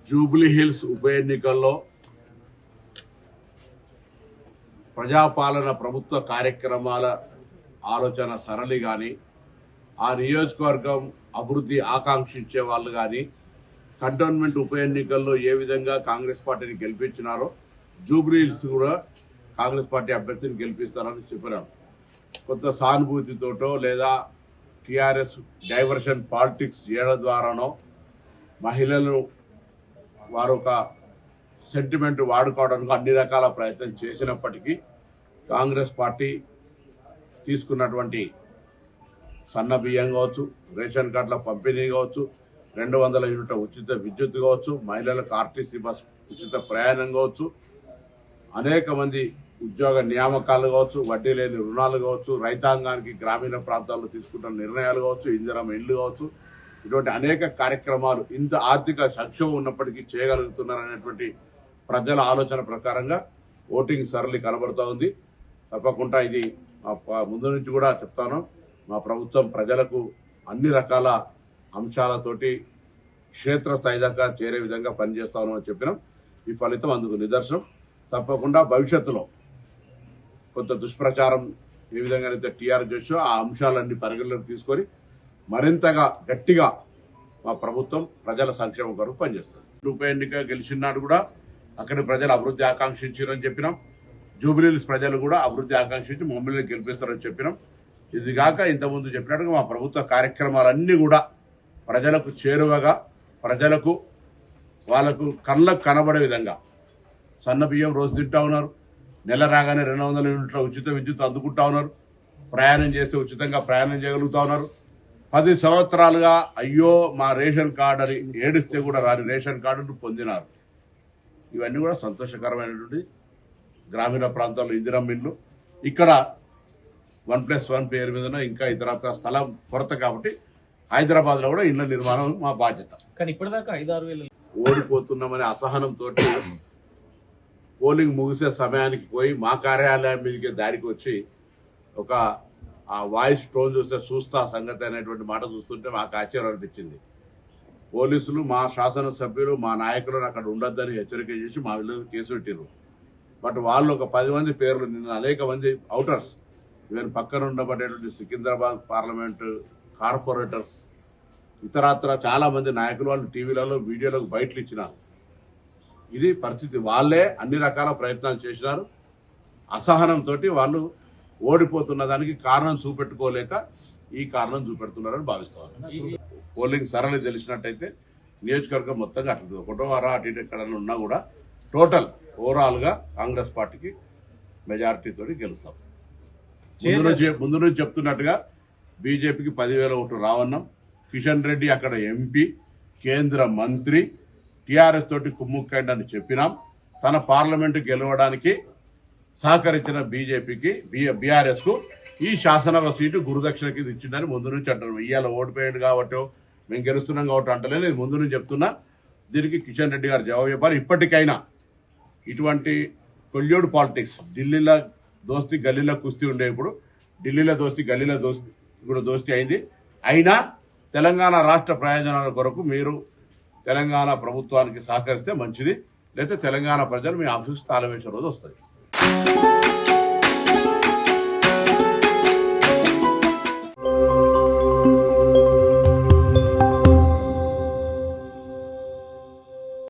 Jubilee hills ఉప ఎన్నికల్లో ప్రజాపాలన ప్రభుత్వ కార్యక్రమాల ఆలోచన సరళి కానీ ఆ నియోజకవర్గం అభివృద్ధి ఆకాంక్షించే వాళ్ళు కానీ కంటోన్మెంట్ ఉప ఎన్నికల్లో ఏ విధంగా కాంగ్రెస్ పార్టీని గెలిపించినారో జూబ్లీ హిల్స్ కూడా కాంగ్రెస్ పార్టీ అభ్యర్థిని గెలిపిస్తారని చెప్పినాం. కొంత సానుభూతితోటో లేదా టీఆర్ఎస్ డైవర్షన్ పాలిటిక్స్ చేయడం ద్వారానో మహిళలు వారు ఒక సెంటిమెంట్ వాడుకోవడానికి అన్ని రకాల ప్రయత్నం చేసినప్పటికీ కాంగ్రెస్ పార్టీ తీసుకున్నటువంటి సన్న బియ్యం కావచ్చు, రేషన్ కార్డుల పంపిణీ కావచ్చు, 200 యూనిట్ల ఉచిత విద్యుత్ కావచ్చు, మహిళలకు ఆర్టీసీ బస్ ఉచిత ప్రయాణం కావచ్చు, అనేక మంది ఉద్యోగ నియామకాలు కావచ్చు, వడ్డీ లేని రుణాలు కావచ్చు, రైతాంగానికి గ్రామీణ ప్రాంతాల్లో తీసుకుంటున్న నిర్ణయాలు కావచ్చు, ఇందిరమ్మ ఇల్లు కావచ్చు, ఇటువంటి అనేక కార్యక్రమాలు ఇంత ఆర్థిక సంక్షోభం ఉన్నప్పటికీ చేయగలుగుతున్నారనేటువంటి ప్రజల ఆలోచన ప్రకారంగా ఓటింగ్ సరళి కనబడుతూ ఉంది. తప్పకుండా ఇది ముందు నుంచి కూడా చెప్తాను, మా ప్రభుత్వం ప్రజలకు అన్ని రకాల అంశాలతోటి క్షేత్రస్థాయి దాకా చేరే విధంగా పనిచేస్తాను అని చెప్పినాం. ఈ ఫలితం అందుకు నిదర్శనం. తప్పకుండా భవిష్యత్తులో కొంత దుష్ప్రచారం ఏ విధంగా అయితే టీఆర్ఎస్ చేసో ఆ అంశాలన్నీ పరిగణలోకి తీసుకొని మరింతగా గట్టిగా మా ప్రభుత్వం ప్రజల సంక్షేమం కొరకు పనిచేస్తుంది. ఉప ఎన్నిక గెలిచినాడు కూడా అక్కడి ప్రజలు అభివృద్ధి ఆకాంక్షించారని చెప్పినాం. జూబ్లీహిల్స్ ప్రజలు కూడా అభివృద్ధి ఆకాంక్షించి మమ్మల్ని గెలిపిస్తారని చెప్పినాం. ఇది కాక ఇంతకుముందు చెప్పినట్టుగా మా ప్రభుత్వ కార్యక్రమాలన్నీ కూడా ప్రజలకు చేరువగా, ప్రజలకు వాళ్ళకు కళ్ళకు కనబడే విధంగా సన్న బియ్యం రోజు తింటా ఉన్నారు, నెల రాగానే 200 యూనిట్ల ఉచిత విద్యుత్ అందుకుంటా ఉన్నారు, ప్రయాణం చేస్తే ఉచితంగా ప్రయాణం చేయగలుగుతా ఉన్నారు. 10 సంవత్సరాలుగా అయ్యో మా రేషన్ కార్డు అని ఏడిస్తే కూడా రాని రేషన్ కార్డును పొందినారు. ఇవన్నీ కూడా సంతోషకరమైనటువంటి గ్రామీణ ప్రాంతాల్లో ఇందిరమ్మ ఇండ్లు. ఇక్కడ 1+1 పేరు మీద ఇంకా ఇతర స్థలం కొరత కాబట్టి హైదరాబాద్ లో కూడా ఇళ్ల నిర్మాణం మా బాధ్యత. కానీ ఇప్పటిదాకా 5-6 వేలు ఓడిపోతున్నామనే అసహనంతో పోలింగ్ ముగిసే సమయానికి పోయి మా కార్యాలయం మీదకి దాడికి వచ్చి ఒక ఆ వాయిస్ టోన్ చూస్తా సంగతి అనేటువంటి మాట చూస్తుంటే మాకు ఆశ్చర్యం అనిపించింది. పోలీసులు మా శాసనసభ్యులు మా నాయకులను అక్కడ ఉండొద్దని హెచ్చరిక చేసి మా వీళ్ళు కేసు పెట్టారు. బట్ వాళ్ళు ఒక 10 మంది పేర్లు నిన్న అనేక మంది అవుటర్స్ ఈవెన్ పక్కన ఉండబడేటువంటి సికింద్రాబాద్ పార్లమెంటు కార్పొరేటర్స్ ఇతరత్ర చాలా మంది నాయకులు వాళ్ళు టీవీలలో వీడియోలకు బయటలు ఇచ్చినారు. ఇది పరిస్థితి. వాళ్ళే అన్ని రకాల ప్రయత్నాలు చేసినారు. అసహనంతో వాళ్ళు ఓడిపోతున్న దానికి కారణం చూపెట్టుకోలేక ఈ కారణం చూపెడుతున్నారని భావిస్తున్నారు. పోలింగ్ సరళి తెలిసినట్టయితే నియోజకవర్గం మొత్తంగా అట్లా 1వ వారం అటు ఇటు ఎక్కడన్నా ఉన్నా కూడా టోటల్ ఓవరాల్ గా కాంగ్రెస్ పార్టీకి మెజారిటీతో గెలుస్తాం. ముందు నుంచి చెప్తున్నట్టుగా బీజేపీకి 10,000 ఓట్లు రావన్నాం. కిషన్ రెడ్డి అక్కడ ఎంపీ, కేంద్ర మంత్రి, టీఆర్ఎస్ తోటి కుమ్ముక్కండి అని చెప్పినాం. తన పార్లమెంటు గెలవడానికి సహకరించిన బీజేపీకి బీఆర్ఎస్ కు ఈ శాసనసభ సీటు గురుదక్షిణ కింద ఇచ్చిందని ముందు నుంచి అంటారు. ఇవాళ ఓడిపోయాడు కాబట్టి మేము గెలుస్తున్నాం కాబట్టి అంటలేదు, నేను ముందు నుంచి చెప్తున్నా. దీనికి కిషన్ రెడ్డి గారు జవాబు చెప్పారు. ఇప్పటికైనా ఇటువంటి కొల్యోడు పాలిటిక్స్, ఢిల్లీలో దోస్తీ గల్లీలో కుస్తీ ఉండే ఇప్పుడు ఢిల్లీలో దోస్తీ గల్లీలో దోస్తీ కూడా దోస్తీ అయింది. అయినా తెలంగాణ రాష్ట్ర ప్రయోజనాల కొరకు మీరు తెలంగాణ ప్రభుత్వానికి సహకరిస్తే మంచిది, లేకపోతే తెలంగాణ ప్రజలు మీ ఆఫీస్ తాళం వేసే రోజు వస్తుంది.